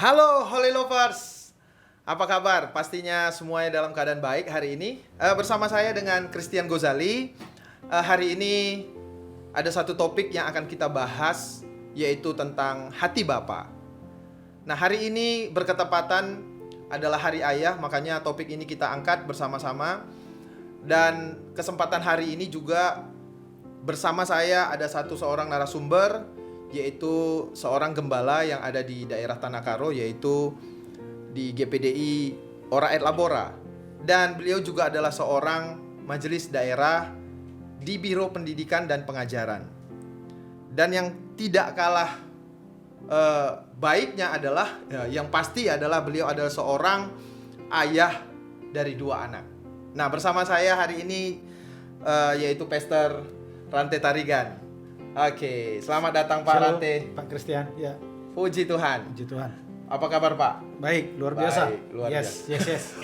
Halo Holy Lovers, apa kabar? Pastinya semuanya dalam keadaan baik hari ini. Bersama saya dengan Christian Gozali. Hari ini ada satu topik yang akan kita bahas, yaitu tentang hati Bapa. Nah, hari ini berketepatan adalah Hari Ayah, makanya topik ini kita angkat bersama-sama. Dan kesempatan hari ini juga bersama saya ada seorang narasumber, yaitu seorang gembala yang ada di daerah Tanah Karo, yaitu di GPDI Ora et Labora. Dan beliau juga adalah seorang majelis daerah di Biro Pendidikan dan Pengajaran. Dan yang tidak kalah baiknya adalah, yang pasti adalah beliau adalah seorang ayah dari 2 anak. Nah, bersama saya hari ini yaitu Pastor Rante Tarigan. Oke, selamat datang Pak Rante. Pak Christian, ya. Puji Tuhan. Puji Tuhan. Apa kabar Pak? Baik, luar biasa. Luar biasa. Yes.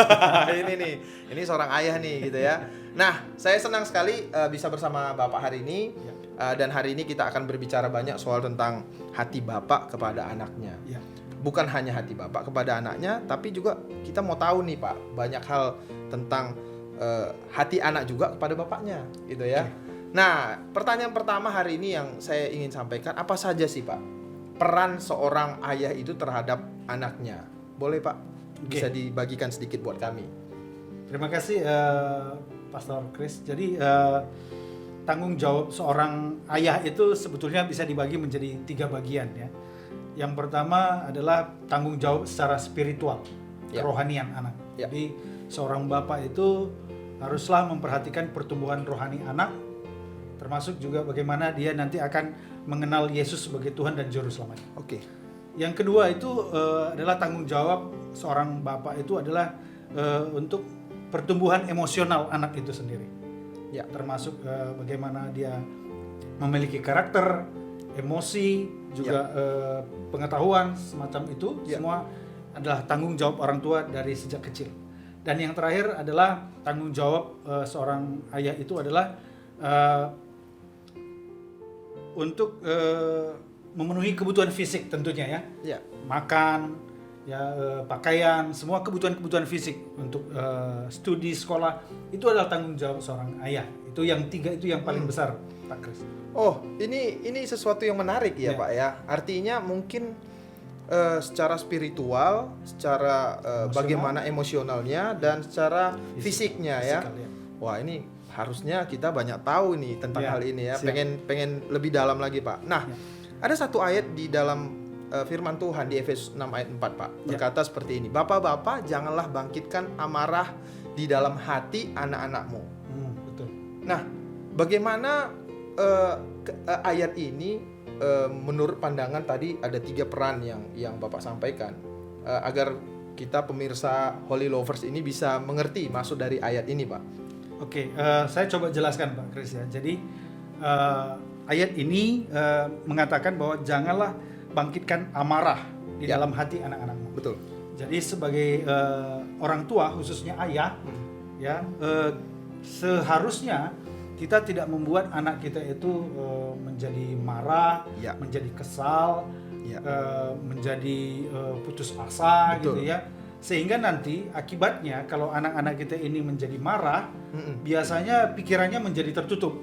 ini seorang ayah nih gitu ya. Nah, saya senang sekali bisa bersama Bapak hari ini. Ya. Dan hari ini kita akan berbicara banyak soal tentang hati Bapak kepada anaknya. Ya. Bukan hanya hati Bapak kepada anaknya, tapi juga kita mau tahu nih Pak, banyak hal tentang hati anak juga kepada bapaknya, gitu ya. Nah, pertanyaan pertama hari ini yang saya ingin sampaikan, apa saja sih Pak peran seorang ayah itu terhadap anaknya? Boleh Pak, bisa dibagikan sedikit buat kami. Terima kasih Pastor Chris. Jadi tanggung jawab seorang ayah itu sebetulnya bisa dibagi menjadi 3 bagian ya. Yang pertama adalah tanggung jawab secara spiritual, kerohanian anak. Jadi seorang bapak itu haruslah memperhatikan pertumbuhan rohani anak, termasuk juga bagaimana dia nanti akan mengenal Yesus sebagai Tuhan dan Juru Selamat. Oke. Yang kedua itu adalah tanggung jawab seorang bapak itu adalah untuk pertumbuhan emosional anak itu sendiri. Ya, termasuk bagaimana dia memiliki karakter, emosi, juga pengetahuan semacam itu. Semua adalah tanggung jawab orang tua dari sejak kecil. Dan yang terakhir adalah tanggung jawab seorang ayah itu adalah untuk memenuhi kebutuhan fisik tentunya ya. Makan, pakaian, semua kebutuhan fisik untuk studi sekolah itu adalah tanggung jawab seorang ayah. Itu yang 3 itu yang paling besar, Pak Chris. Oh, ini sesuatu yang menarik ya Pak ya. Artinya mungkin secara spiritual, secara bagaimana emosionalnya dan secara fisiknya ya. Wah, ini harusnya kita banyak tahu nih tentang hal ini ya. Pengen lebih dalam lagi Pak. Nah, ada satu ayat di dalam firman Tuhan di Efesus 6 ayat 4 Pak. Berkata seperti ini. Bapak-bapak janganlah bangkitkan amarah di dalam hati anak-anakmu. Betul. Nah, bagaimana ayat ini menurut pandangan tadi ada 3 peran yang Bapak sampaikan agar kita pemirsa Holy Lovers ini bisa mengerti maksud dari ayat ini Pak. Oke, saya coba jelaskan Pak Chris ya. Jadi ayat ini mengatakan bahwa janganlah bangkitkan amarah di dalam hati anak-anakmu. Betul. Jadi sebagai orang tua khususnya ayah, seharusnya kita tidak membuat anak kita itu menjadi marah, menjadi kesal, menjadi putus asa. Betul. Gitu ya. Sehingga nanti akibatnya kalau anak-anak kita ini menjadi marah, biasanya pikirannya menjadi tertutup.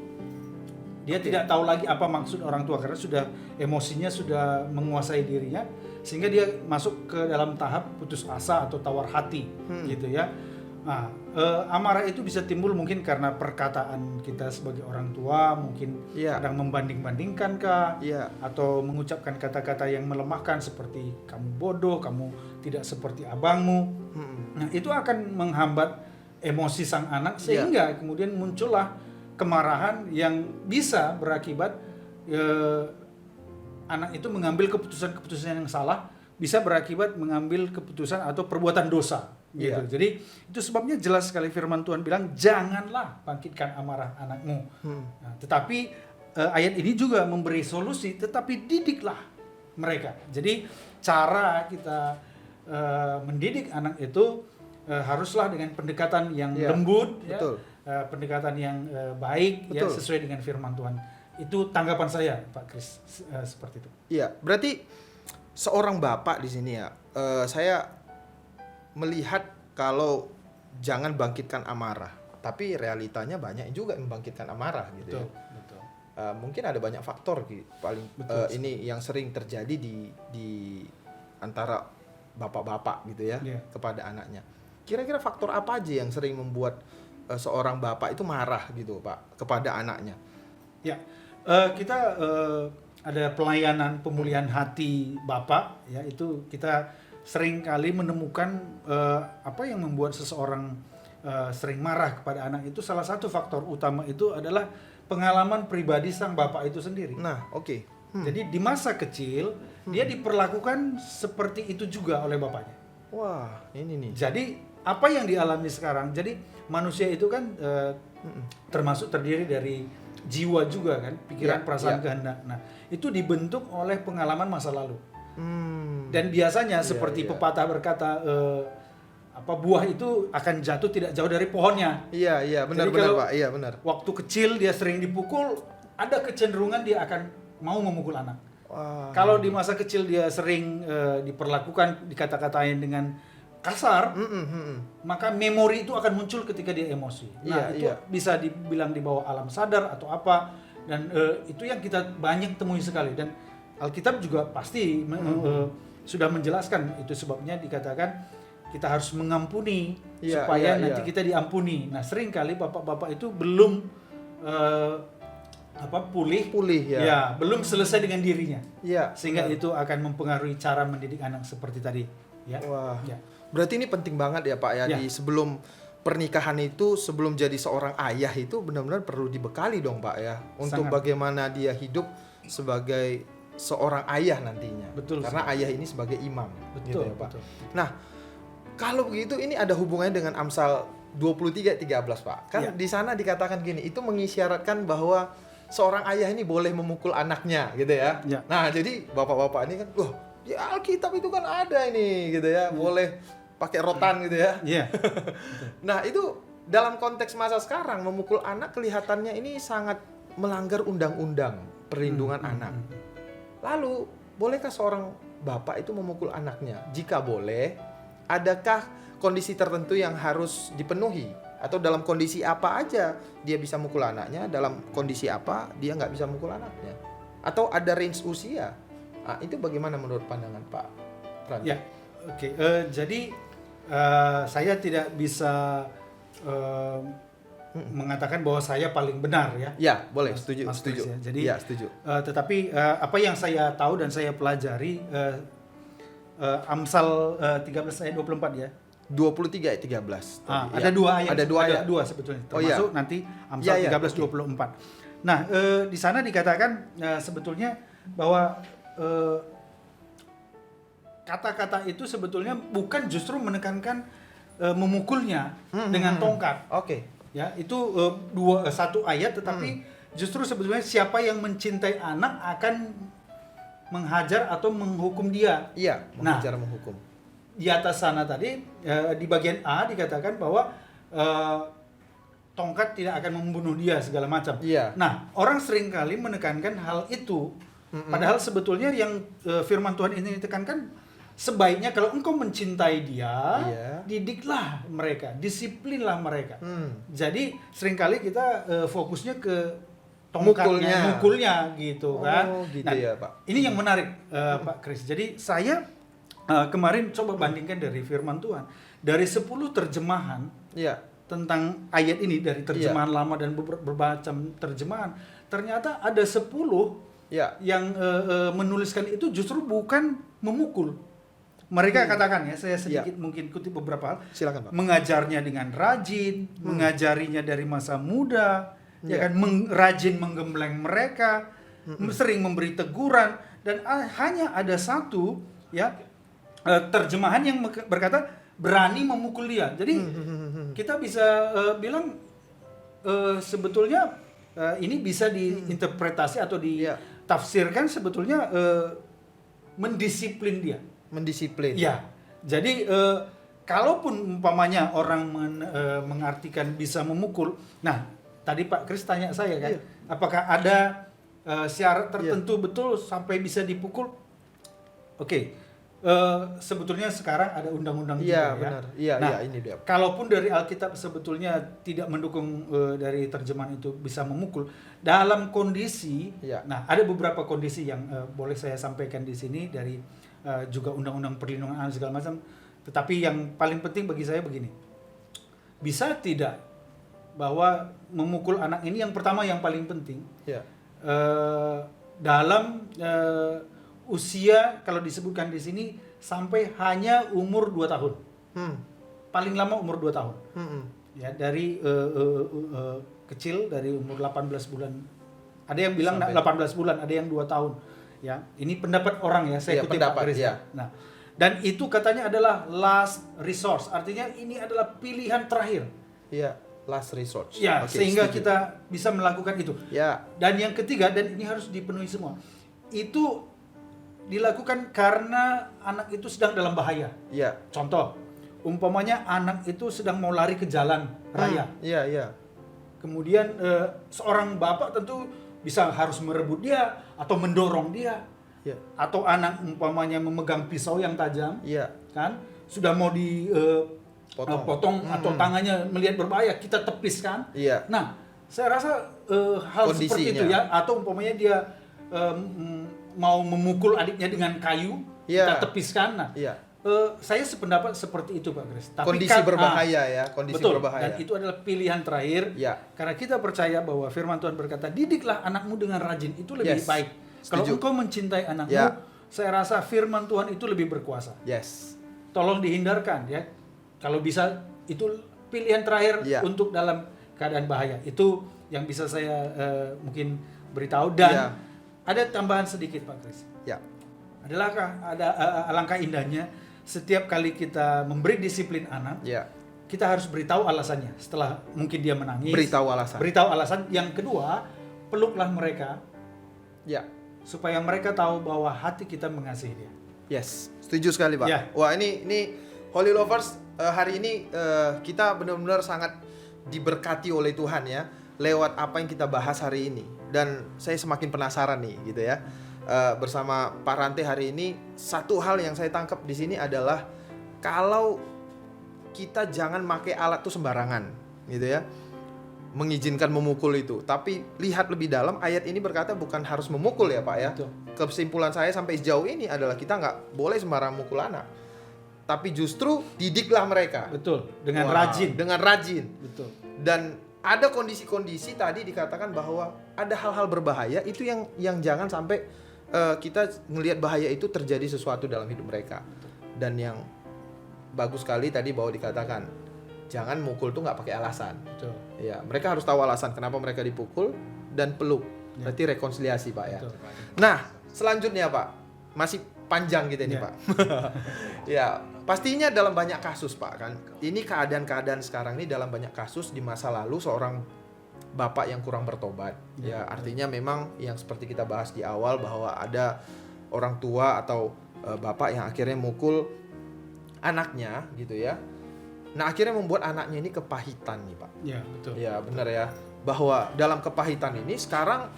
Dia tidak tahu lagi apa maksud orang tua karena sudah emosinya sudah menguasai dirinya, sehingga dia masuk ke dalam tahap putus asa atau tawar hati, gitu ya. Nah, amarah itu bisa timbul mungkin karena perkataan kita sebagai orang tua, mungkin kadang membanding-bandingkan atau mengucapkan kata-kata yang melemahkan seperti kamu bodoh, kamu tidak seperti abangmu. Nah, itu akan menghambat emosi sang anak sehingga kemudian muncullah kemarahan yang bisa berakibat anak itu mengambil keputusan yang salah, bisa berakibat mengambil keputusan atau perbuatan dosa. Gitu. Jadi itu sebabnya jelas sekali firman Tuhan bilang janganlah bangkitkan amarah anakmu. Nah, tetapi ayat ini juga memberi solusi, tetapi didiklah mereka. Jadi cara kita mendidik anak itu haruslah dengan pendekatan yang lembut, pendekatan yang baik, sesuai dengan firman Tuhan. Itu tanggapan saya, Pak Chris, seperti itu. Iya, berarti seorang bapak di sini ya, saya melihat kalau jangan bangkitkan amarah, tapi realitanya banyak juga yang membangkitkan amarah gitu. Betul, ya. betul. Mungkin ada banyak faktor paling ini yang sering terjadi di antara bapak-bapak gitu ya, kepada anaknya. Kira-kira faktor apa aja yang sering membuat seorang bapak itu marah gitu Pak kepada anaknya? Ya, kita ada pelayanan pemulihan hati bapak, ya itu kita sering kali menemukan apa yang membuat seseorang sering marah kepada anak itu. Salah satu faktor utama itu adalah pengalaman pribadi sang bapak itu sendiri. Nah, oke. Jadi di masa kecil dia diperlakukan seperti itu juga oleh bapaknya. Wah, ini nih. Jadi apa yang dialami sekarang? Jadi manusia itu kan termasuk terdiri dari jiwa juga kan, pikiran, perasaan, kehendak. Nah, itu dibentuk oleh pengalaman masa lalu. Dan biasanya seperti pepatah berkata, buah itu akan jatuh tidak jauh dari pohonnya. Iya, benar Pak. Iya, benar. Waktu kecil dia sering dipukul, ada kecenderungan dia akan mau memukul anak. Kalau di masa kecil dia sering diperlakukan, dikata-katain dengan kasar, maka memori itu akan muncul ketika dia emosi. Nah, itu bisa dibilang di bawah alam sadar atau apa, dan itu yang kita banyak temui sekali. Dan Alkitab juga pasti sudah menjelaskan, itu sebabnya dikatakan kita harus mengampuni supaya nanti kita diampuni. Nah, sering kali bapak-bapak itu belum pulih ya, belum selesai dengan dirinya. Sehingga itu akan mempengaruhi cara mendidik anak seperti tadi, ya. Wah. Ya. Berarti ini penting banget ya Pak ya, di sebelum pernikahan itu, sebelum jadi seorang ayah itu benar-benar perlu dibekali dong Pak ya, untuk bagaimana dia hidup sebagai seorang ayah nantinya. Betul. Karena ayah ini sebagai imam. Betul, gitu ya Pak. Betul. Nah, kalau begitu ini ada hubungannya dengan Amsal 23:13 Pak. Kan di sana dikatakan gini, itu mengisyaratkan bahwa seorang ayah ini boleh memukul anaknya gitu ya. Nah, jadi bapak-bapak ini kan, wah, di Alkitab itu kan ada ini gitu ya, boleh pakai rotan gitu ya. Nah, itu dalam konteks masa sekarang memukul anak kelihatannya ini sangat melanggar undang-undang perlindungan anak. Lalu, bolehkah seorang bapak itu memukul anaknya? Jika boleh, adakah kondisi tertentu yang harus dipenuhi? Atau dalam kondisi apa aja dia bisa mukul anaknya, dalam kondisi apa dia nggak bisa mukul anaknya? Atau ada range usia? Nah, itu bagaimana menurut pandangan Pak Pranto? Ya, oke. Jadi saya tidak bisa mengatakan bahwa saya paling benar ya. Ya, boleh. Setuju. Ya. Jadi, setuju. Tetapi apa yang saya tahu dan saya pelajari, Amsal 13 ayat 24 ya. 23 ayat 13. Ada dua ayat. Ada dua sebetulnya. Termasuk nanti Amsal 13:24. Nah, di sana dikatakan sebetulnya bahwa kata-kata itu sebetulnya bukan justru menekankan memukulnya dengan tongkat. Ya, itu satu ayat, tetapi justru sebetulnya siapa yang mencintai anak akan menghajar atau menghukum dia. Iya, menghajar, menghukum. Di atas sana tadi di bagian A dikatakan bahwa tongkat tidak akan membunuh dia segala macam. Nah, orang seringkali menekankan hal itu, padahal sebetulnya yang firman Tuhan ini ditekankan, sebaiknya kalau engkau mencintai dia, didiklah mereka, disiplinlah mereka. Jadi seringkali kita fokusnya ke tongkatnya, mukulnya gitu kan. Gitu ya Pak. Ini yang menarik Pak Kris. Jadi saya kemarin coba bandingkan dari firman Tuhan. Dari 10 terjemahan tentang ayat ini, dari terjemahan lama dan bermacam terjemahan, ternyata ada 10 yang menuliskan itu justru bukan memukul. Mereka katakan ya, saya sedikit mungkin kutip beberapa hal. Silakan Pak. Mengajarnya dengan rajin, mengajarinya dari masa muda, ya kan, rajin menggembleng mereka, sering memberi teguran, dan hanya ada satu terjemahan yang berkata berani memukul dia. Jadi kita bisa bilang sebetulnya ini bisa diinterpretasi atau ditafsirkan sebetulnya mendisiplin dia. Mendisiplin. Ya. Jadi kalaupun umpamanya orang mengartikan bisa memukul, nah tadi Pak Kris tanya saya kan, apakah ada syarat tertentu betul sampai bisa dipukul? Sebetulnya sekarang ada undang-undang Iya, juga benar. ya. Iya, ini dia. Kalaupun dari Alkitab sebetulnya tidak mendukung dari terjemahan itu bisa memukul dalam kondisi. Nah, ada beberapa kondisi yang boleh saya sampaikan di sini dari juga undang-undang perlindungan anak segala macam. Tetapi yang paling penting bagi saya begini. Bisa tidak bahwa memukul anak ini yang pertama yang paling penting. Dalam usia kalau disebutkan di sini sampai hanya umur 2 tahun. Paling lama umur 2 tahun. Ya, dari kecil dari umur 18 bulan. Ada yang bilang sampai 18 bulan, ada yang 2 tahun. Ya, ini pendapat orang ya, saya kutip Pak Chris. Nah, dan itu katanya adalah last resource. Artinya ini adalah pilihan terakhir. Iya, last resource. Ya, sehingga kita bisa melakukan itu. Ya. Dan yang ketiga, dan ini harus dipenuhi semua. Itu dilakukan karena anak itu sedang dalam bahaya. Iya. Contoh, umpamanya anak itu sedang mau lari ke jalan raya. Iya. Kemudian seorang bapak tentu bisa harus merebut dia atau mendorong dia. Atau anak umpamanya memegang pisau yang tajam, kan? Sudah mau potong atau tangannya melihat berbahaya, kita tepis kan? Nah, saya rasa hal seperti itu ya, atau umpamanya dia mau memukul adiknya dengan kayu, kita tepiskan. Nah, saya sependapat seperti itu Pak Chris. Tapi kondisi berbahaya ya, kondisi betul, berbahaya. dan itu adalah pilihan terakhir. Karena kita percaya bahwa firman Tuhan berkata, didiklah anakmu dengan rajin, itu lebih baik. Kalau engkau mencintai anakmu, saya rasa firman Tuhan itu lebih berkuasa. Tolong dihindarkan ya. Kalau bisa itu pilihan terakhir untuk dalam keadaan bahaya. Itu yang bisa saya mungkin beritahu. Dan ada tambahan sedikit Pak Chris. Alangkah indahnya setiap kali kita memberi disiplin anak, kita harus beritahu alasannya. Setelah mungkin dia menangis, beritahu alasan. Yang kedua, peluklah mereka. Supaya mereka tahu bahwa hati kita mengasihi dia. Setuju sekali Pak. Wah, ini Holy Lovers, hari ini kita benar-benar sangat diberkati oleh Tuhan ya, lewat apa yang kita bahas hari ini. Dan saya semakin penasaran nih gitu ya. Bersama Pak Rante hari ini, satu hal yang saya tangkap di sini adalah kalau kita jangan pakai alat tuh sembarangan gitu ya, mengizinkan memukul itu. Tapi lihat lebih dalam, ayat ini berkata bukan harus memukul ya Pak ya. Kesimpulan saya sampai sejauh ini adalah kita nggak boleh sembarang mukul anak, tapi justru didiklah mereka. Dengan rajin. Dan ada kondisi-kondisi tadi dikatakan bahwa ada hal-hal berbahaya itu yang jangan sampai kita ngelihat bahaya itu terjadi sesuatu dalam hidup mereka. Dan yang bagus sekali tadi bahwa dikatakan jangan mukul tuh nggak pakai alasan. Ya, mereka harus tahu alasan kenapa mereka dipukul dan peluk. Berarti rekonsiliasi Pak ya. Nah, selanjutnya Pak, masih panjang gitu ini Pak. Ya, pastinya dalam banyak kasus Pak kan. Ini keadaan-keadaan sekarang ini dalam banyak kasus di masa lalu seorang bapak yang kurang bertobat. Ya, artinya memang yang seperti kita bahas di awal bahwa ada orang tua atau bapak yang akhirnya mukul anaknya gitu ya. Nah, akhirnya membuat anaknya ini kepahitan nih Pak. Ya, benar ya. Bahwa dalam kepahitan ini sekarang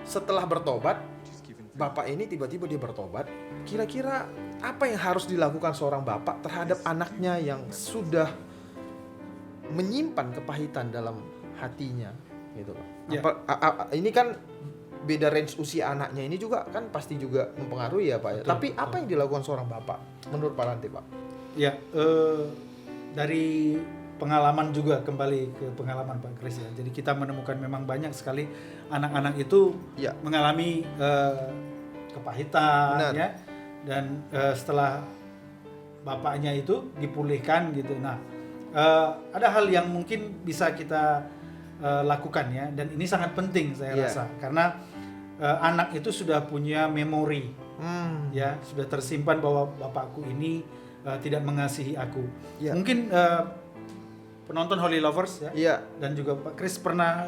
setelah bertobat, bapak ini tiba-tiba dia bertobat. Kira-kira apa yang harus dilakukan seorang bapak terhadap anaknya yang sudah menyimpan kepahitan dalam hatinya gitu Pak. Ini kan beda range usia anaknya ini juga kan pasti juga mempengaruhi ya Pak ya. Tapi apa yang dilakukan seorang bapak menurut Pak Rante Pak? Dari pengalaman juga, kembali ke pengalaman Pak Chris ya. Jadi kita menemukan memang banyak sekali anak-anak itu mengalami kepahitan ya. Dan setelah bapaknya itu dipulihkan gitu. Nah, ada hal yang mungkin bisa kita lakukan ya, dan ini sangat penting saya rasa karena anak itu sudah punya memori. Ya, sudah tersimpan bahwa bapakku ini tidak mengasihi aku. Mungkin penonton Holy Lovers ya, dan juga Pak Chris pernah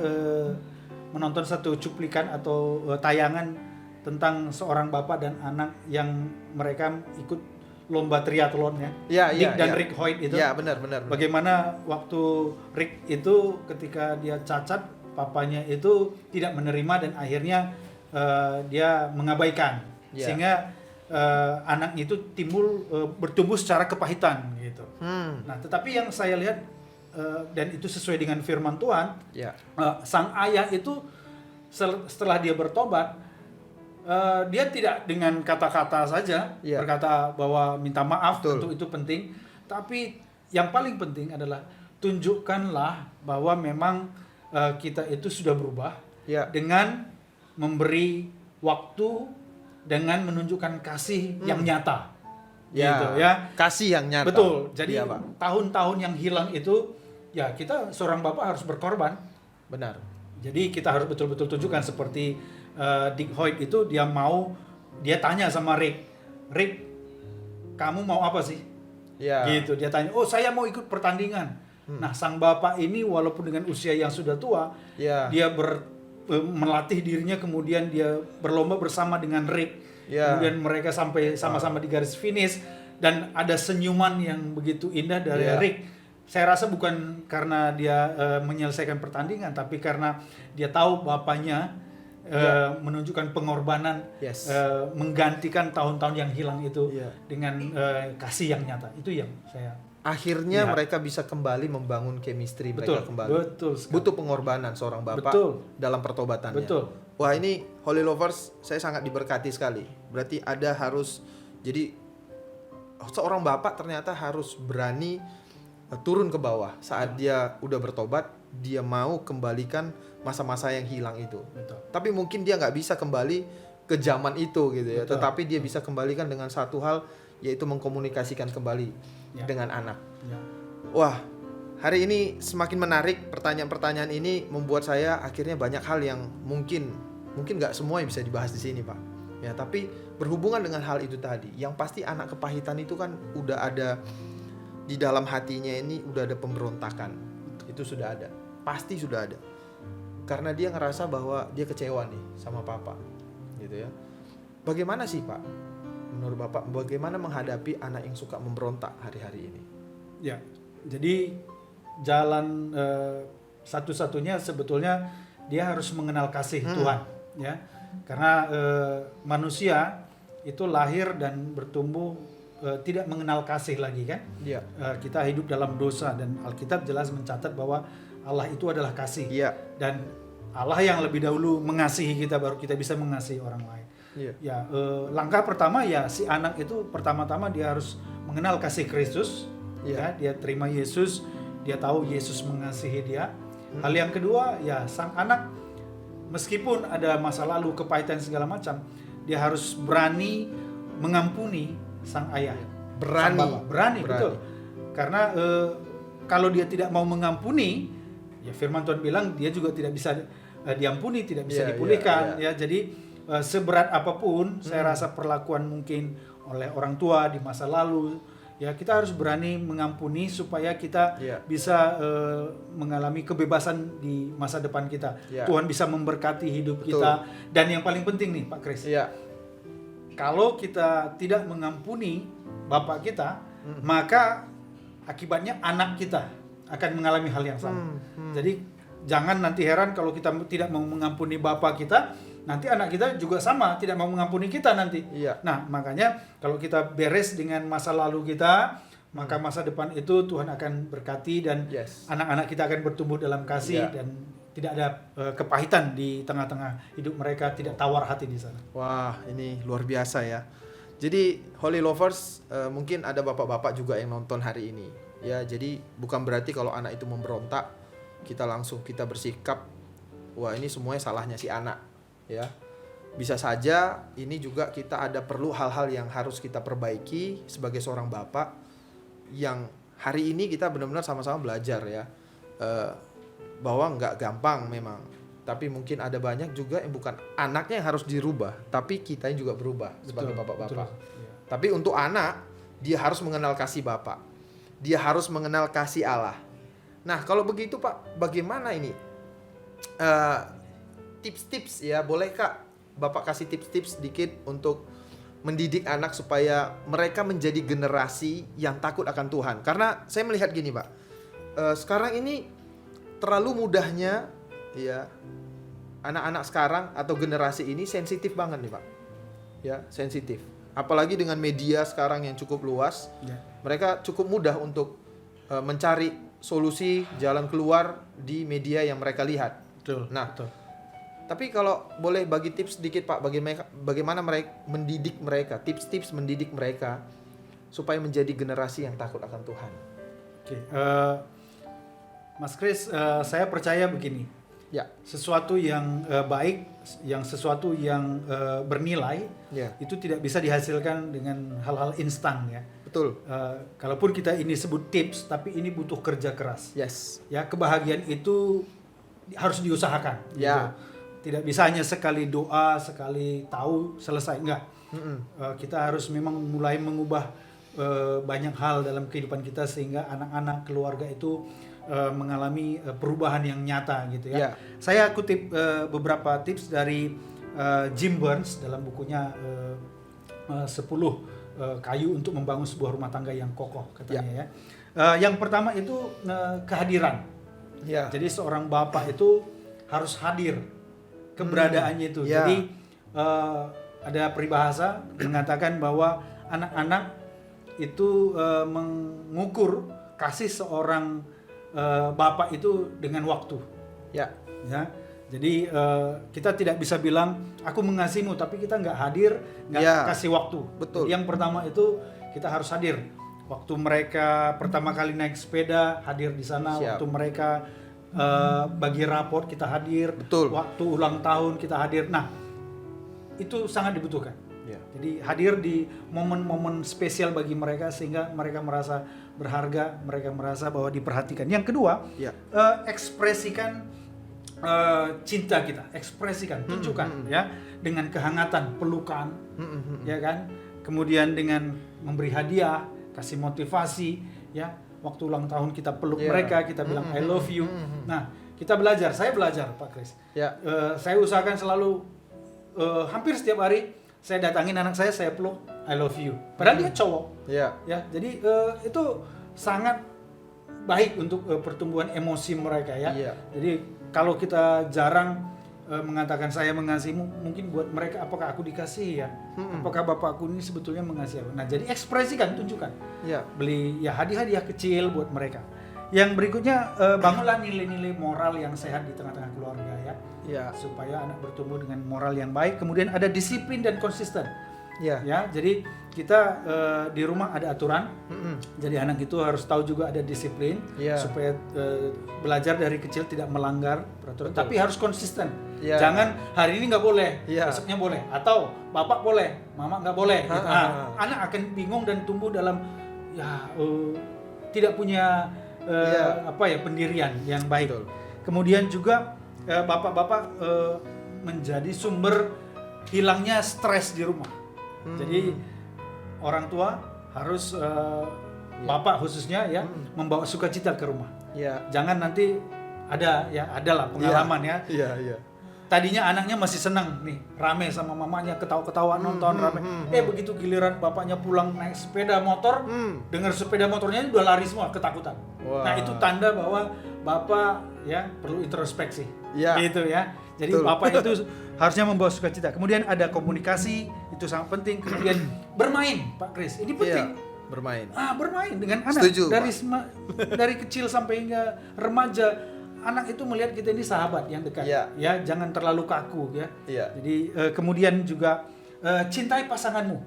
menonton satu cuplikan atau tayangan tentang seorang bapak dan anak yang mereka ikut lomba triathlon ya. Nick dan Rick Hoyt itu. Benar. Bagaimana waktu Rick itu ketika dia cacat, papanya itu tidak menerima dan akhirnya dia mengabaikan. Sehingga anak itu bertumbuh secara kepahitan gitu. Nah, tetapi yang saya lihat dan itu sesuai dengan firman Tuhan, sang ayah itu setelah dia bertobat, dia tidak dengan kata-kata saja berkata bahwa minta maaf, tentu itu penting, tapi yang paling penting adalah tunjukkanlah bahwa memang kita itu sudah berubah dengan memberi waktu, dengan menunjukkan kasih yang nyata. Gitu ya. Kasih yang nyata. Betul. Jadi tahun-tahun yang hilang itu ya kita seorang bapak harus berkorban. Benar. Jadi kita harus betul-betul tunjukkan seperti Dick Hoyt itu dia tanya sama Rick, kamu mau apa sih? Gitu, dia tanya, oh saya mau ikut pertandingan. Nah, sang bapak ini walaupun dengan usia yang sudah tua, dia melatih dirinya, kemudian dia berlomba bersama dengan Rick. Kemudian mereka sampai sama-sama di garis finish dan ada senyuman yang begitu indah dari Rick. Saya rasa bukan karena dia menyelesaikan pertandingan, tapi karena dia tahu bapaknya menunjukkan pengorbanan, menggantikan tahun-tahun yang hilang itu dengan kasih yang nyata. Itu yang saya akhirnya mereka bisa kembali membangun chemistry mereka kembali. Butuh pengorbanan seorang bapak dalam pertobatannya. Wah, ini Holy Lovers, saya sangat diberkati sekali. Berarti jadi seorang bapak ternyata harus berani turun ke bawah saat dia udah bertobat, dia mau kembalikan masa-masa yang hilang itu. Tapi mungkin dia nggak bisa kembali ke zaman itu gitu ya. Tetapi dia bisa kembalikan dengan satu hal, yaitu mengkomunikasikan kembali dengan anak. Wah, hari ini semakin menarik. Pertanyaan-pertanyaan ini membuat saya akhirnya banyak hal yang mungkin nggak semua yang bisa dibahas di sini, Pak. Ya, tapi berhubungan dengan hal itu tadi, yang pasti anak kepahitan itu kan udah ada di dalam hatinya, ini udah ada pemberontakan. Itu sudah ada. Pasti sudah ada. Karena dia ngerasa bahwa dia kecewa nih sama papa. Gitu ya. Bagaimana sih, Pak? Menurut Bapak, bagaimana menghadapi anak yang suka memberontak hari-hari ini? Ya, jadi jalan satu-satunya sebetulnya dia harus mengenal kasih Tuhan, ya. Karena manusia itu lahir dan bertumbuh tidak mengenal kasih lagi kan? Kita hidup dalam dosa dan Alkitab jelas mencatat bahwa Allah itu adalah kasih. Dan Allah yang lebih dahulu mengasihi kita, baru kita bisa mengasihi orang lain. Langkah pertama ya si anak itu pertama-tama dia harus mengenal kasih Kristus. Dia terima Yesus, dia tahu Yesus mengasihi dia. Hal yang kedua ya sang anak meskipun ada masa lalu kepahitan segala macam, dia harus berani mengampuni sang ayah. Berani. Betul. Karena kalau dia tidak mau mengampuni, ya firman Tuhan bilang dia juga tidak bisa diampuni, tidak bisa dipulihkan. Ya, jadi seberat apapun saya rasa perlakuan mungkin oleh orang tua di masa lalu, ya kita harus berani mengampuni supaya kita bisa mengalami kebebasan di masa depan kita. Tuhan bisa memberkati hidup kita. Dan yang paling penting nih Pak Kris, kalau kita tidak mengampuni bapak kita, maka akibatnya anak kita akan mengalami hal yang sama. Jadi jangan nanti heran kalau kita tidak mau mengampuni bapak kita, nanti anak kita juga sama, tidak mau mengampuni kita nanti. Nah, makanya kalau kita beres dengan masa lalu kita, maka masa depan itu Tuhan akan berkati dan anak-anak kita akan bertumbuh dalam kasih dan tidak ada kepahitan di tengah-tengah hidup mereka, tidak tawar hati di sana. Wah, ini luar biasa ya. Jadi Holy Lovers, mungkin ada bapak-bapak juga yang nonton hari ini. Ya, jadi bukan berarti kalau anak itu memberontak kita bersikap wah ini semuanya salahnya si anak, ya. Bisa saja ini juga kita ada perlu hal-hal yang harus kita perbaiki sebagai seorang bapak, yang hari ini kita benar-benar sama-sama belajar ya, bahwa nggak gampang memang, tapi mungkin ada banyak juga yang bukan anaknya yang harus dirubah, tapi kita juga berubah sebagai bapak-bapak. Tapi untuk anak, dia harus mengenal kasih bapak, dia harus mengenal kasih Allah. Nah, kalau begitu Pak, bagaimana ini? Tips-tips ya, boleh Kak Bapak kasih tips-tips sedikit untuk mendidik anak supaya mereka menjadi generasi yang takut akan Tuhan. Karena saya melihat gini Pak, sekarang ini terlalu mudahnya ya anak-anak sekarang atau generasi ini sensitif banget nih Pak. Ya, sensitif. Apalagi dengan media sekarang yang cukup luas, mereka cukup mudah untuk mencari solusi jalan keluar di media yang mereka lihat. Betul. Nah, betul. Tapi kalau boleh bagi tips sedikit Pak, bagaimana mereka mendidik mereka, tips-tips mendidik mereka supaya menjadi generasi yang takut akan Tuhan. Oke, Mas Kris, saya percaya begini. Ya. Sesuatu yang baik, sesuatu yang bernilai, itu tidak bisa dihasilkan dengan hal-hal instan ya. Betul. Kalaupun kita ini sebut tips, tapi ini butuh kerja keras. Yes. Ya, kebahagiaan itu harus diusahakan. Ya. Gitu. Tidak bisa hanya sekali doa, sekali tahu, selesai. Enggak. Kita harus memang mulai mengubah banyak hal dalam kehidupan kita sehingga anak-anak, keluarga itu mengalami perubahan yang nyata gitu ya. Saya kutip beberapa tips dari Jim Burns dalam bukunya 10 kayu untuk membangun sebuah rumah tangga yang kokoh katanya ya. Yang pertama itu kehadiran. Jadi seorang bapak itu harus hadir, keberadaannya itu. Jadi ada peribahasa mengatakan bahwa anak-anak itu mengukur kasih seorang bapak itu dengan waktu. Ya. Jadi kita tidak bisa bilang aku mengasihimu tapi kita nggak hadir, nggak kasih waktu. Betul. Yang pertama itu kita harus hadir. Waktu mereka pertama kali naik sepeda, hadir di sana. Siap. Waktu mereka bagi raport, kita hadir. Betul. Waktu ulang tahun kita hadir. Nah, itu sangat dibutuhkan. Jadi hadir di momen-momen spesial bagi mereka sehingga mereka merasa berharga, mereka merasa bahwa diperhatikan. Yang kedua, ekspresikan cinta kita, ekspresikan, tunjukkan ya dengan kehangatan, pelukan, ya kan. Kemudian dengan memberi hadiah, kasih motivasi, ya. Waktu ulang tahun kita peluk mereka, kita bilang I love you. Nah, kita belajar, saya belajar Pak Kris. Saya usahakan selalu hampir setiap hari saya datangin anak saya peluk I love you. Padahal dia cowok. Ya, jadi itu sangat baik untuk pertumbuhan emosi mereka ya. Jadi kalau kita jarang mengatakan saya mengasihimu, mungkin buat mereka apakah aku dikasihi ya? Apakah bapakku ini sebetulnya mengasihi aku? Nah, jadi ekspresikan, tunjukkan. Beli ya hadiah-hadiah kecil buat mereka. Yang berikutnya bangunlah nilai-nilai moral yang sehat di tengah-tengah keluarga ya. Supaya anak bertumbuh dengan moral yang baik. Kemudian ada disiplin dan konsisten. Ya, jadi kita di rumah ada aturan. Jadi anak itu harus tahu juga ada disiplin supaya belajar dari kecil tidak melanggar peraturan. Tapi harus konsisten. Jangan hari ini nggak boleh, besoknya boleh. Atau bapak boleh, mama nggak boleh. Anak akan bingung dan tumbuh dalam tidak punya pendirian yang baik. Kemudian juga bapak-bapak menjadi sumber hilangnya stres di rumah. Jadi orang tua harus bapak khususnya ya membawa sukacita ke rumah. Jangan nanti adalah pengalaman ya. Tadinya anaknya masih senang nih, rame sama mamanya, ketawa-ketawa nonton rame. Begitu giliran bapaknya pulang naik sepeda motor, dengar sepeda motornya udah lari semua, ketakutan. Nah, itu tanda bahwa bapak ya perlu introspeksi. Gitu ya. Jadi bapak itu harusnya membawa sukacita. Kemudian ada komunikasi, itu sangat penting. Kemudian bermain, Pak Kris. Ini penting. Bermain. Bermain dengan anak. Setuju, dari kecil sampai hingga remaja. Anak itu melihat kita ini sahabat yang dekat, ya jangan terlalu kaku, ya. Jadi kemudian juga cintai pasanganmu.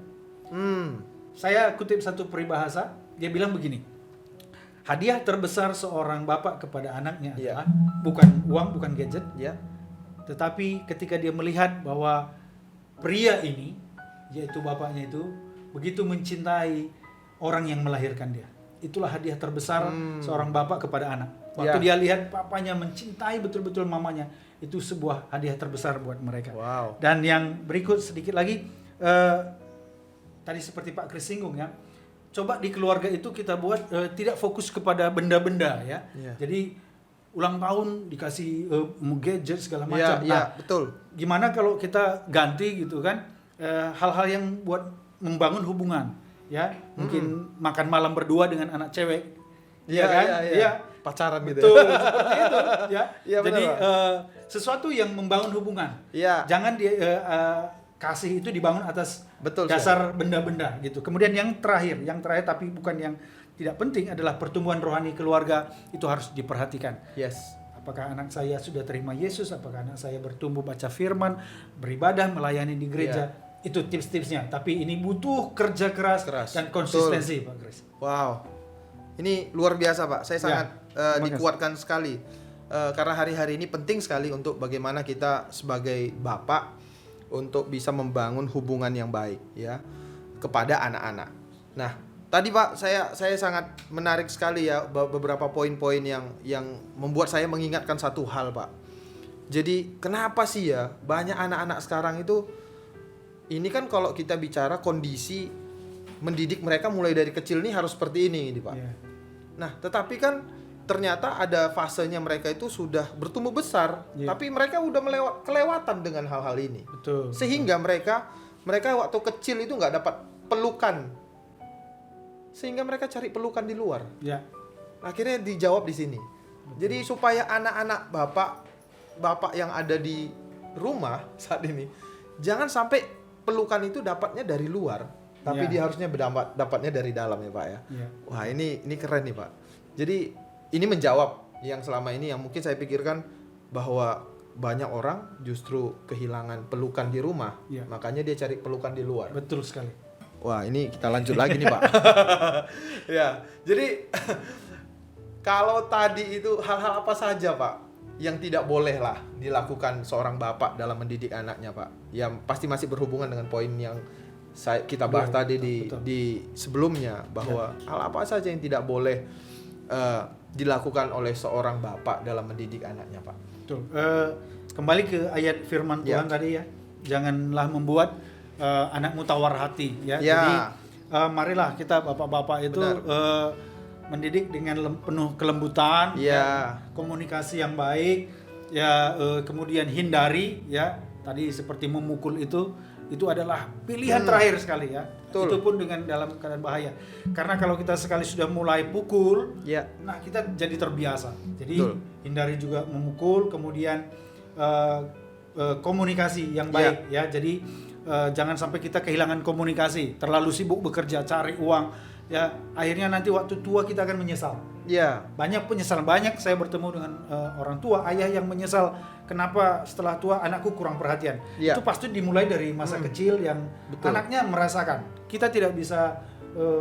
Saya kutip satu peribahasa, dia bilang begini, hadiah terbesar seorang bapak kepada anaknya adalah bukan uang, bukan gadget, tetapi ketika dia melihat bahwa pria ini, yaitu bapaknya itu, begitu mencintai orang yang melahirkan dia. Itulah hadiah terbesar seorang bapak kepada anak. Waktu dia lihat papanya mencintai betul-betul mamanya, itu sebuah hadiah terbesar buat mereka. Dan yang berikut sedikit lagi, tadi seperti Pak Kris singgung ya, coba di keluarga itu kita buat tidak fokus kepada benda-benda ya. Jadi ulang tahun dikasih gadget segala macam. Betul. Gimana kalau kita ganti gitu kan, hal-hal yang buat membangun hubungan. Ya, mungkin makan malam berdua dengan anak cewek, pacaran gitu. Betul, seperti itu, ya. Jadi sesuatu yang membangun hubungan. Jangan kasih itu dibangun atas Betul, dasar benda-benda gitu. Kemudian yang terakhir tapi bukan yang tidak penting adalah pertumbuhan rohani keluarga itu harus diperhatikan. Yes. Apakah anak saya sudah terima Yesus? Apakah anak saya bertumbuh baca firman, beribadah, melayani di gereja? Itu tips-tipsnya. Tapi ini butuh kerja keras. Dan konsistensi, Pak Chris. Wow, ini luar biasa Pak. Saya sangat dikuatkan sekali. Karena hari-hari ini penting sekali untuk bagaimana kita sebagai bapak untuk bisa membangun hubungan yang baik ya kepada anak-anak. Nah, tadi Pak, saya sangat menarik sekali ya beberapa poin-poin yang membuat saya mengingatkan satu hal Pak. Jadi kenapa sih ya banyak anak-anak sekarang itu, ini kan kalau kita bicara kondisi mendidik mereka mulai dari kecil nih harus seperti ini Pak. Nah, tetapi kan ternyata ada fasenya mereka itu sudah bertumbuh besar, tapi mereka udah kelewatan dengan hal-hal ini. Betul. Sehingga mereka waktu kecil itu nggak dapat pelukan, sehingga mereka cari pelukan di luar. Akhirnya dijawab di sini. Jadi supaya anak-anak bapak yang ada di rumah saat ini jangan sampai pelukan itu dapatnya dari luar, tapi dia harusnya dapatnya dari dalam ya Pak ya. Wah, ini keren nih Pak. Jadi ini menjawab yang selama ini yang mungkin saya pikirkan, bahwa banyak orang justru kehilangan pelukan di rumah, makanya dia cari pelukan di luar. Betul sekali. Wah, ini kita lanjut lagi nih Pak. Ya, jadi kalau tadi itu hal-hal apa saja Pak yang tidak boleh lah dilakukan seorang bapak dalam mendidik anaknya Pak, yang pasti masih berhubungan dengan poin yang kita bahas tadi di sebelumnya, bahwa hal apa saja yang tidak boleh dilakukan oleh seorang bapak dalam mendidik anaknya Pak. Betul. Kembali ke ayat firman Tuhan tadi ya, janganlah membuat anakmu tawar hati ya. Jadi marilah kita bapak-bapak itu mendidik dengan penuh kelembutan, komunikasi yang baik, kemudian hindari ya. Tadi seperti memukul itu adalah pilihan terakhir sekali ya. Betul. Itu pun dengan dalam keadaan bahaya. Karena kalau kita sekali sudah mulai pukul, nah kita jadi terbiasa. Jadi hindari juga memukul, kemudian komunikasi yang baik ya. Jadi jangan sampai kita kehilangan komunikasi, terlalu sibuk bekerja cari uang ya, akhirnya nanti waktu tua kita akan menyesal. Banyak penyesalan, banyak saya bertemu dengan orang tua, ayah yang menyesal kenapa setelah tua anakku kurang perhatian. Itu pasti dimulai dari masa kecil yang anaknya merasakan. Kita tidak bisa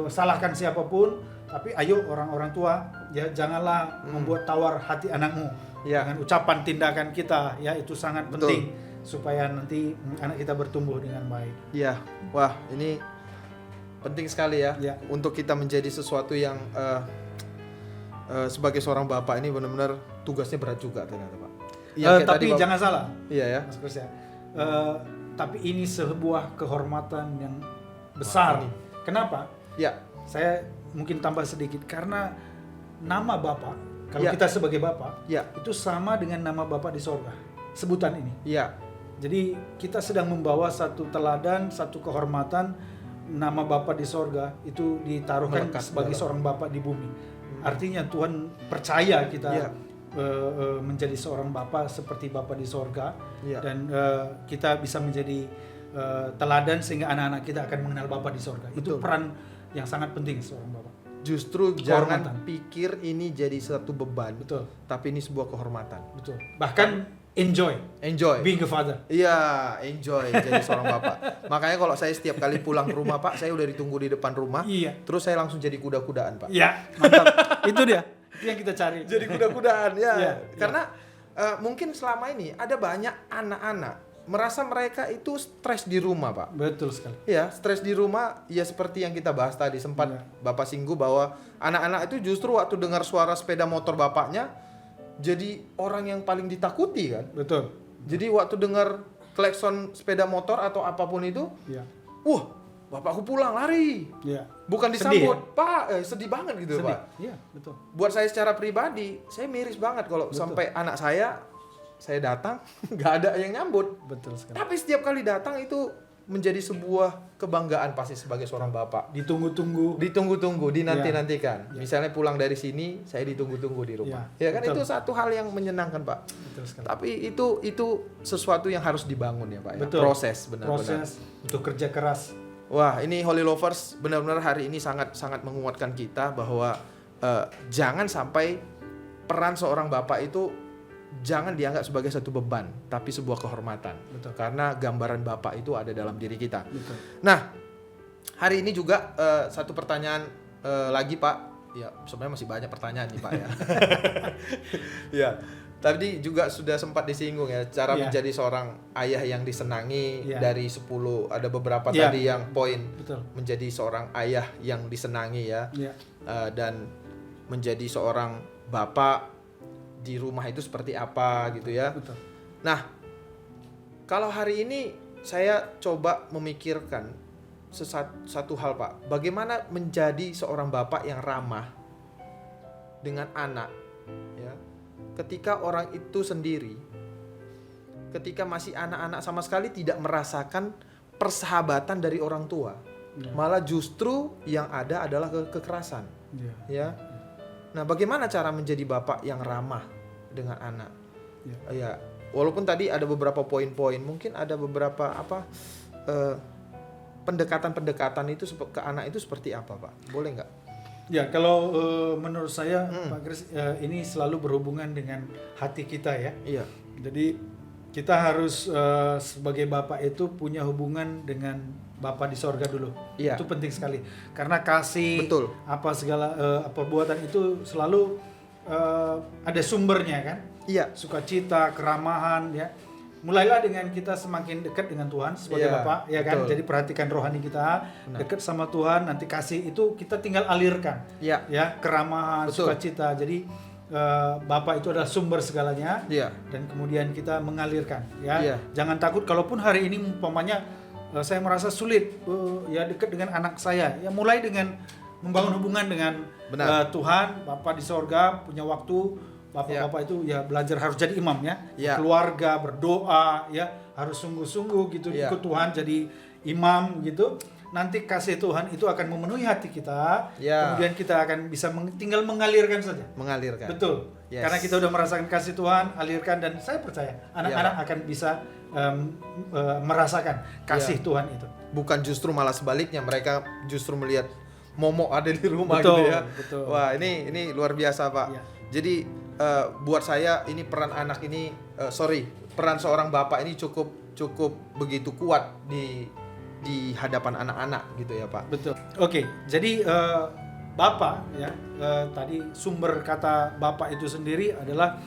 salahkan siapapun, tapi ayo orang-orang tua ya, janganlah membuat tawar hati anakmu dengan ucapan tindakan kita ya, itu sangat penting supaya nanti anak kita bertumbuh dengan baik. Wah, ini penting sekali ya untuk kita menjadi sesuatu yang sebagai seorang bapak ini benar-benar tugasnya berat juga ternyata Pak. Tapi jangan salah, ya. Mas Chris ya. Tapi ini sebuah kehormatan yang besar. Kenapa? Saya mungkin tambah sedikit, karena nama bapak, kalau kita sebagai bapak, itu sama dengan nama bapak di sorga. Sebutan ini. Jadi kita sedang membawa satu teladan, satu kehormatan. Nama bapak di sorga itu ditaruhkan sebagai seorang bapak di bumi. Artinya Tuhan percaya kita menjadi seorang bapak seperti bapak di sorga, dan kita bisa menjadi teladan sehingga anak-anak kita akan mengenal bapak di sorga. Itu peran yang sangat penting seorang bapak. Justru jangan pikir ini jadi satu beban, tapi ini sebuah kehormatan. Bahkan enjoy being a father. Enjoy jadi seorang bapak. Makanya kalau saya setiap kali pulang ke rumah Pak, saya udah ditunggu di depan rumah. Terus saya langsung jadi kuda-kudaan Pak. Mantap. Itu dia. Itu yang kita cari. Jadi kuda-kudaan karena mungkin selama ini ada banyak anak-anak merasa mereka itu stres di rumah Pak. Betul sekali. Stres di rumah ya, seperti yang kita bahas tadi sempat Bapak singgung, bahwa anak-anak itu justru waktu dengar suara sepeda motor bapaknya jadi orang yang paling ditakuti kan. Betul. Jadi waktu dengar klakson sepeda motor atau apapun itu, wah, bapakku pulang lari. Bukan disambut, Pak, sedih banget gitu Pak. Betul. Buat saya secara pribadi, saya miris banget kalau sampai anak saya datang nggak ada yang nyambut. Betul sekali. Tapi setiap kali datang itu menjadi sebuah kebanggaan pasti sebagai seorang bapak. Ditunggu-tunggu, dinanti-nantikan. Misalnya pulang dari sini, saya ditunggu-tunggu di rumah. Ya kan, betul. itu satu hal yang menyenangkan, Pak. Betul sekali. Tapi itu sesuatu yang harus dibangun ya, Pak. Ya. Betul. Proses benar-benar. Proses untuk kerja keras. Wah, ini Holy Lovers benar-benar hari ini sangat menguatkan kita bahwa jangan sampai peran seorang bapak itu jangan dianggap sebagai satu beban, tapi sebuah kehormatan. Betul. Karena gambaran bapak itu ada dalam diri kita. Betul. Nah, hari ini juga satu pertanyaan lagi, Pak. Ya, sebenarnya masih banyak pertanyaan nih, Pak ya. Ya, tadi juga sudah sempat disinggung ya, cara menjadi seorang ayah yang disenangi dari 10, ada beberapa tadi yang poin. Betul. Menjadi seorang ayah yang disenangi ya. Dan menjadi seorang bapak di rumah itu seperti apa gitu ya. Betul. Nah, kalau hari ini saya coba memikirkan satu hal, Pak. Bagaimana menjadi seorang bapak yang ramah dengan anak ya. Ketika orang itu sendiri, ketika masih anak-anak sama sekali tidak merasakan persahabatan dari orang tua. Malah justru yang ada adalah kekerasan. Ya. Nah, bagaimana cara menjadi bapak yang ramah dengan anak? Ya, walaupun tadi ada beberapa poin-poin, mungkin ada beberapa pendekatan-pendekatan itu ke anak itu seperti apa, Pak? Boleh nggak? Ya, kalau menurut saya, Pak Kris, ini selalu berhubungan dengan hati kita ya. Iya. Jadi kita harus sebagai bapak itu punya hubungan dengan Bapa di sorga dulu. Iya. Itu penting sekali. Karena kasih, betul, apa segala perbuatan itu selalu ada sumbernya kan. Iya. Sukacita, keramahan ya. Mulailah dengan kita semakin dekat dengan Tuhan sebagai Bapak ya kan. Jadi perhatikan rohani kita, dekat sama Tuhan, nanti kasih itu kita tinggal alirkan. Ya, keramahan, sukacita. Jadi Bapak itu adalah sumber segalanya. Dan kemudian kita mengalirkan ya. Jangan takut kalaupun hari ini umpamanya saya merasa sulit ya dekat dengan anak saya. Ya mulai dengan membangun hubungan dengan Tuhan, Bapa di sorga, punya waktu. Bapak-bapak itu ya belajar harus jadi imam ya. Keluarga, berdoa ya, harus sungguh-sungguh gitu ikut Tuhan jadi imam gitu. Nanti kasih Tuhan itu akan memenuhi hati kita. Kemudian kita akan bisa tinggal mengalirkan saja. Mengalirkan. Betul. Karena kita udah merasakan kasih Tuhan, alirkan, dan saya percaya anak-anak akan bisa merasakan kasih Tuhan itu. Bukan justru malah sebaliknya, mereka justru melihat momok ada di rumah gitu ya. Betul. Wah, ini luar biasa, Pak. Jadi buat saya ini peran anak ini peran seorang bapak ini cukup begitu kuat di hadapan anak-anak gitu ya, Pak. Betul. Oke, jadi bapak ya, tadi sumber kata bapak itu sendiri adalah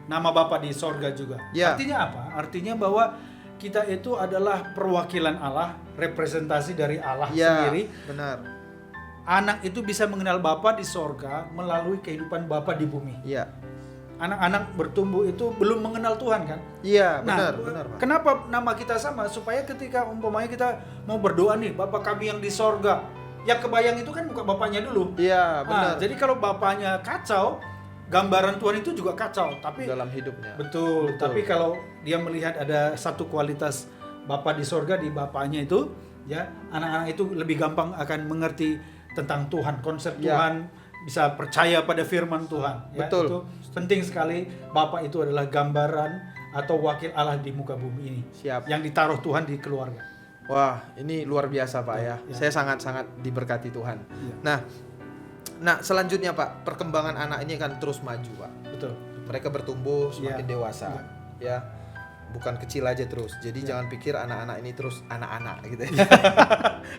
nama Bapa di sorga juga. Artinya apa? Artinya bahwa kita itu adalah perwakilan Allah, representasi dari Allah sendiri. Benar. Anak itu bisa mengenal Bapa di sorga melalui kehidupan Bapa di bumi. Anak-anak bertumbuh itu belum mengenal Tuhan kan? Iya, benar, benar, Pak. Kenapa nama kita sama? Supaya ketika umpamanya kita mau berdoa nih, Bapa kami yang di sorga, yang kebayang itu kan bukan bapaknya dulu. Iya, benar. Jadi kalau bapaknya kacau, gambaran Tuhan itu juga kacau, tapi dalam hidupnya. Betul. Tapi kalau dia melihat ada satu kualitas Bapa di sorga di bapaknya itu, ya anak-anak itu lebih gampang akan mengerti tentang Tuhan, konsep Tuhan, bisa percaya pada firman Tuhan. Ya, betul. Itu penting sekali. Bapa itu adalah gambaran atau wakil Allah di muka bumi ini. Yang ditaruh Tuhan di keluarga. Wah, ini luar biasa, Pak ya. Saya sangat-sangat diberkati Tuhan. Nah, selanjutnya, Pak, perkembangan anak ini akan terus maju, Pak. Betul. Mereka bertumbuh semakin dewasa, ya. Bukan kecil aja terus. Jadi jangan pikir anak-anak ini terus anak-anak gitu ya.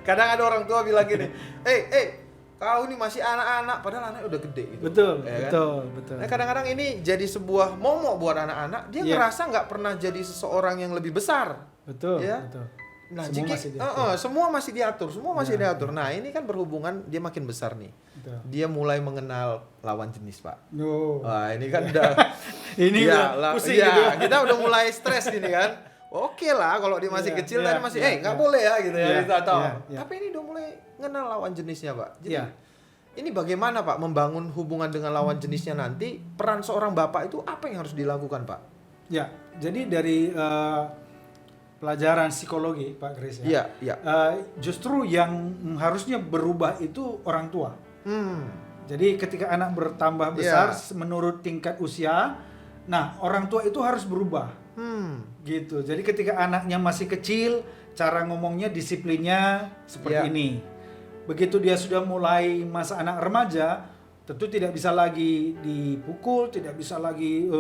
Kadang ada orang tua bilang gini, kau ini masih anak-anak, padahal anaknya udah gede gitu. Betul, ya betul. Nah, kadang-kadang ini jadi sebuah momok buat anak-anak. Dia ngerasa nggak pernah jadi seseorang yang lebih besar. Betul, ya? betul. Nah, semua masih diatur. Nah, ini kan berhubungan dia makin besar nih. Betul. Dia mulai mengenal lawan jenis, Pak. Wah, ini kan udah ini pusing gitu. Kita udah mulai stres gini kan. Oke lah kalau dia masih kecil tadi masih nggak boleh ya gitu ya. Tapi ini udah mulai mengenal lawan jenisnya, Pak. Jadi ini bagaimana, Pak, membangun hubungan dengan lawan jenisnya nanti? Peran seorang bapak itu apa yang harus dilakukan, Pak? Ya, jadi dari pelajaran psikologi Pak Kris ya. Iya, iya. Justru yang harusnya berubah itu orang tua. Jadi ketika anak bertambah besar menurut tingkat usia, nah orang tua itu harus berubah. Gitu. Jadi ketika anaknya masih kecil, cara ngomongnya, disiplinnya seperti ini. Begitu dia sudah mulai masa anak remaja, tentu tidak bisa lagi dipukul, tidak bisa lagi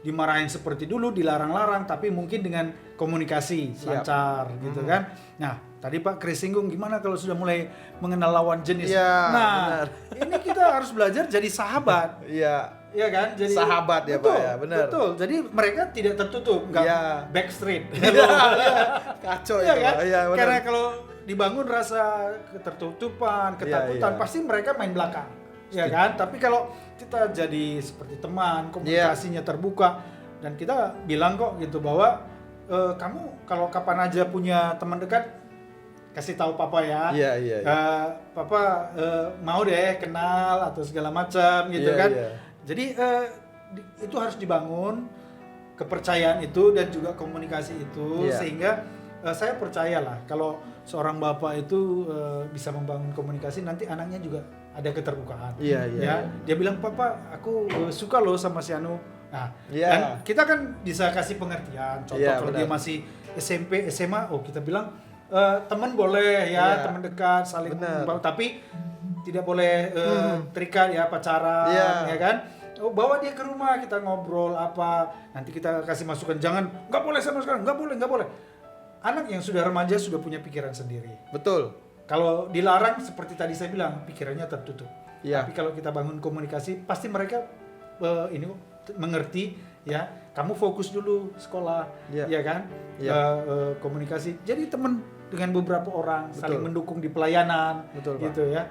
dimarahin seperti dulu, dilarang-larang, tapi mungkin dengan komunikasi lancar gitu kan. Nah, tadi Pak Kris singgung gimana kalau sudah mulai mengenal lawan jenis. Nah, ini kita harus belajar jadi sahabat. Iya kan? Jadi sahabat ya betul, Pak ya, benar. Betul. Jadi mereka tidak tertutup, enggak backstreet. Kacau ya itu. Kan? Iya, benar. Karena kalau dibangun rasa ketertutupan, ketakutan, pasti mereka main belakang. Ya kan? Tapi kalau kita jadi seperti teman, komunikasinya terbuka, dan kita bilang kok gitu bahwa kamu kalau kapan aja punya teman dekat, kasih tahu papa ya. Papa mau deh kenal atau segala macam gitu kan. Jadi itu harus dibangun kepercayaan itu dan juga komunikasi itu sehingga saya percayalah kalau seorang bapak itu bisa membangun komunikasi, nanti anaknya juga ada keterbukaan. Dia bilang, "Papa, aku suka loh sama si Anu." Nah, dan kita kan bisa kasih pengertian. Contoh kalau dia masih SMP, SMA, kita bilang teman boleh ya, teman dekat saling tapi tidak boleh terikat ya, pacaran ya kan. Bawa dia ke rumah, kita ngobrol apa, nanti kita kasih masukan, jangan nggak boleh sama sekali, nggak boleh. Anak yang sudah remaja sudah punya pikiran sendiri. Betul. Kalau dilarang seperti tadi saya bilang, pikirannya tertutup. Tapi kalau kita bangun komunikasi, pasti mereka mengerti ya. Kamu fokus dulu sekolah, ya kan? Komunikasi. Jadi teman dengan beberapa orang, saling mendukung di pelayanan, gitu ya.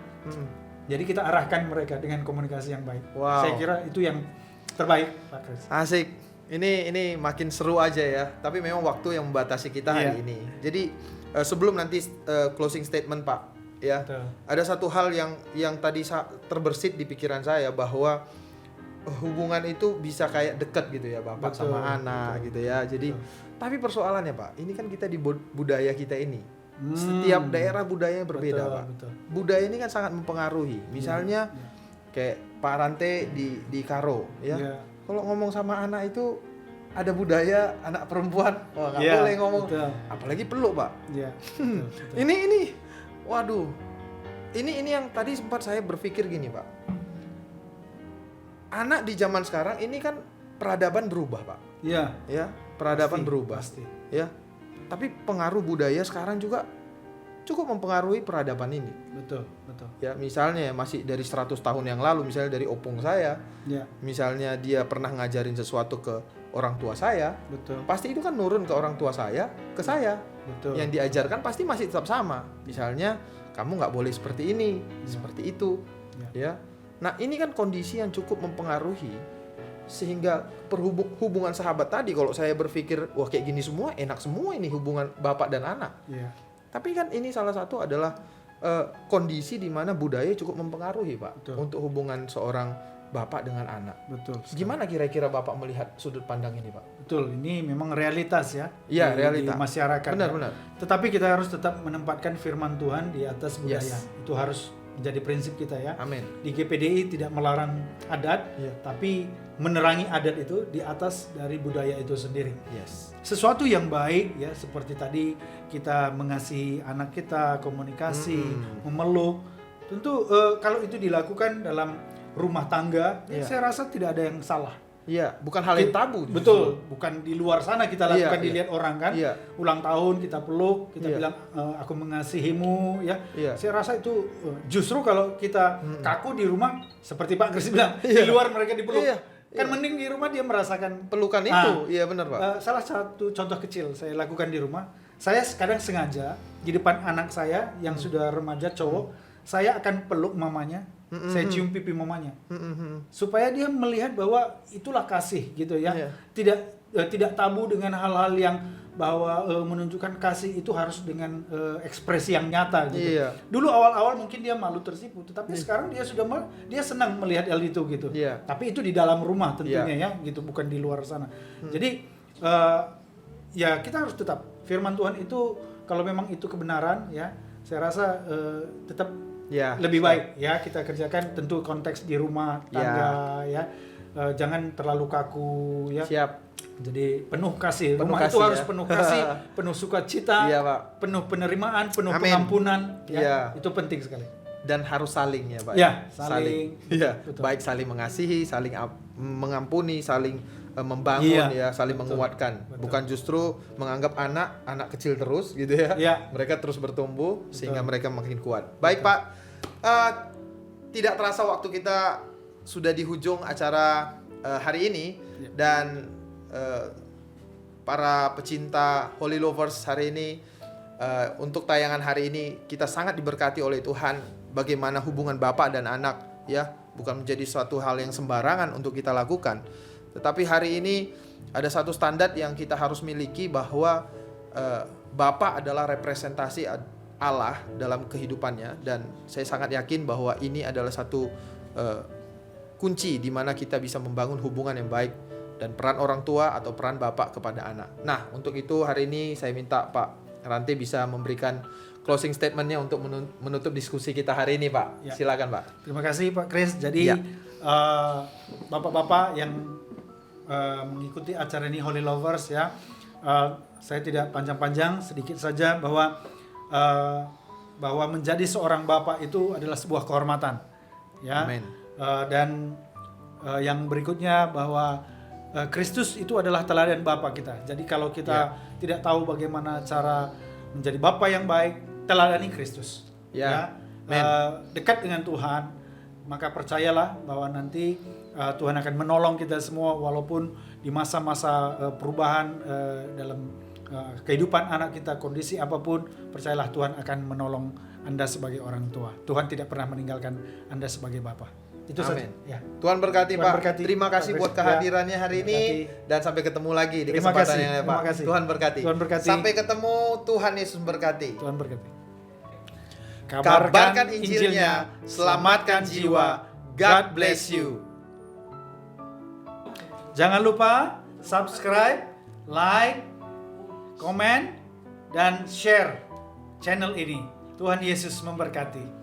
Jadi kita arahkan mereka dengan komunikasi yang baik. Saya kira itu yang terbaik, Pak Kris. Asik. Ini makin seru aja ya. Tapi memang waktu yang membatasi kita hari ini. Jadi sebelum nanti closing statement Pak, ya. Ada satu hal yang tadi terbersit di pikiran saya bahwa hubungan itu bisa kayak dekat gitu ya, bapak sama anak gitu ya. Jadi tapi persoalannya Pak, ini kan kita di budaya kita ini. Setiap daerah budayanya berbeda Pak. Budaya ini kan sangat mempengaruhi. Misalnya kayak Pak Rante di Karo ya. Kalau ngomong sama anak itu ada budaya anak perempuan, nggak boleh ngomong. Apalagi peluk Pak. Ini waduh. Ini yang tadi sempat saya berpikir gini Pak. Anak di zaman sekarang ini kan peradaban berubah Pak. Ya, peradaban berubah. Pasti. Ya. Tapi pengaruh budaya sekarang juga cukup mempengaruhi peradaban ini. Betul. Ya, misalnya masih dari 100 tahun yang lalu, misalnya dari opung saya. Misalnya dia pernah ngajarin sesuatu ke orang tua saya. Pasti itu kan nurun ke orang tua saya, ke saya. Yang diajarkan pasti masih tetap sama. Misalnya, kamu nggak boleh seperti ini, seperti itu. Ya. Nah, ini kan kondisi yang cukup mempengaruhi. Sehingga hubungan sahabat tadi, kalau saya berpikir wah kayak gini semua enak semua ini hubungan bapak dan anak. Tapi kan ini salah satu adalah kondisi di mana budaya cukup mempengaruhi Pak untuk hubungan seorang bapak dengan anak. Gimana kira-kira bapak melihat sudut pandang ini Pak? Ini memang realitas ya. Realitas di masyarakat. Benar. Tetapi kita harus tetap menempatkan firman Tuhan di atas budaya. Itu harus menjadi prinsip kita ya. Amin. Di GPDI tidak melarang adat, tapi menerangi adat itu di atas dari budaya itu sendiri. Sesuatu yang baik ya, seperti tadi kita mengasihi anak kita, komunikasi, memeluk. Tentu kalau itu dilakukan dalam rumah tangga, saya rasa tidak ada yang salah. Bukan hal yang tabu. Betul, bukan di luar sana kita lakukan, dilihat orang kan. Ulang tahun kita peluk, kita bilang aku mengasihimu ya. Saya rasa itu justru kalau kita kaku di rumah seperti Pak Kris bilang, di luar mereka dipeluk. Kan mending di rumah dia merasakan pelukan itu. Iya benar Pak. Salah satu contoh kecil saya lakukan di rumah, saya kadang sengaja di depan anak saya yang sudah remaja cowok, saya akan peluk mamanya. Saya cium pipi mamanya, supaya dia melihat bahwa itulah kasih gitu ya. Tidak tabu dengan hal-hal yang bahwa menunjukkan kasih itu harus dengan ekspresi yang nyata gitu. Dulu awal-awal mungkin dia malu tersipu, tetapi sekarang dia senang melihat hal itu gitu. Tapi itu di dalam rumah tentunya ya, gitu, bukan di luar sana. Jadi ya kita harus tetap firman Tuhan itu kalau memang itu kebenaran ya, saya rasa tetap Ya, lebih baik ya kita kerjakan, tentu konteks di rumah tangga ya. Jangan terlalu kaku ya. Siap. Jadi penuh kasih. Penuh Rumah kasih, itu harus ya. penuh kasih, penuh sukacita, Iya, Pak. penuh penerimaan, penuh Amin. pengampunan ya. Iya. Itu penting sekali. Dan harus saling ya, Pak. Ya, saling. Iya, Betul. baik saling mengasihi, saling mengampuni, saling membangun Iya, ya, saling betul. menguatkan. Betul. Bukan justru menganggap anak kecil terus gitu ya. Iya. Mereka terus bertumbuh sehingga Betul. mereka makin kuat. Baik, Pak. Tidak terasa waktu kita sudah di hujung acara hari ini Iya. dan para pecinta Holy Lovers hari ini, untuk tayangan hari ini kita sangat diberkati oleh Tuhan. Bagaimana hubungan bapak dan anak ya, bukan menjadi suatu hal yang sembarangan untuk kita lakukan. Tetapi hari ini ada satu standar yang kita harus miliki, bahwa bapak adalah representasi Allah dalam kehidupannya, dan saya sangat yakin bahwa ini adalah satu kunci di mana kita bisa membangun hubungan yang baik dan peran orang tua atau peran bapak kepada anak. Nah, untuk itu hari ini saya minta Pak Ranti bisa memberikan closing statement-nya untuk menutup diskusi kita hari ini, Pak. Ya. Silakan, Pak. Terima kasih Pak Chris. Jadi Ya. bapak-bapak yang mengikuti acara ini Holy Lovers ya, saya tidak panjang-panjang, sedikit saja bahwa menjadi seorang bapak itu adalah sebuah kehormatan ya. Amin. Dan yang berikutnya bahwa Kristus itu adalah teladan bapa kita. Jadi kalau kita tidak tahu bagaimana cara menjadi bapa yang baik, teladani Kristus. Ya. Dekat dengan Tuhan, maka percayalah bahwa nanti Tuhan akan menolong kita semua, walaupun di masa-masa perubahan dalam kehidupan anak kita, kondisi apapun, percayalah Tuhan akan menolong Anda sebagai orang tua. Tuhan tidak pernah meninggalkan Anda sebagai bapa. Itu saja. Amin. Ya. Tuhan berkati, Tuhan Pak. berkati, Terima kasih Pak buat Chris. kehadirannya hari Terima ini, kasih. dan sampai ketemu lagi di Terima kesempatan kasih. yang lain, Pak. Terima kasih. Tuhan berkati. Tuhan berkati. Sampai ketemu. Tuhan Yesus berkati. Tuhan berkati. Kabarkan Injilnya, selamatkan jiwa. God bless you. Jangan lupa subscribe, like, komen, dan share channel ini. Tuhan Yesus memberkati.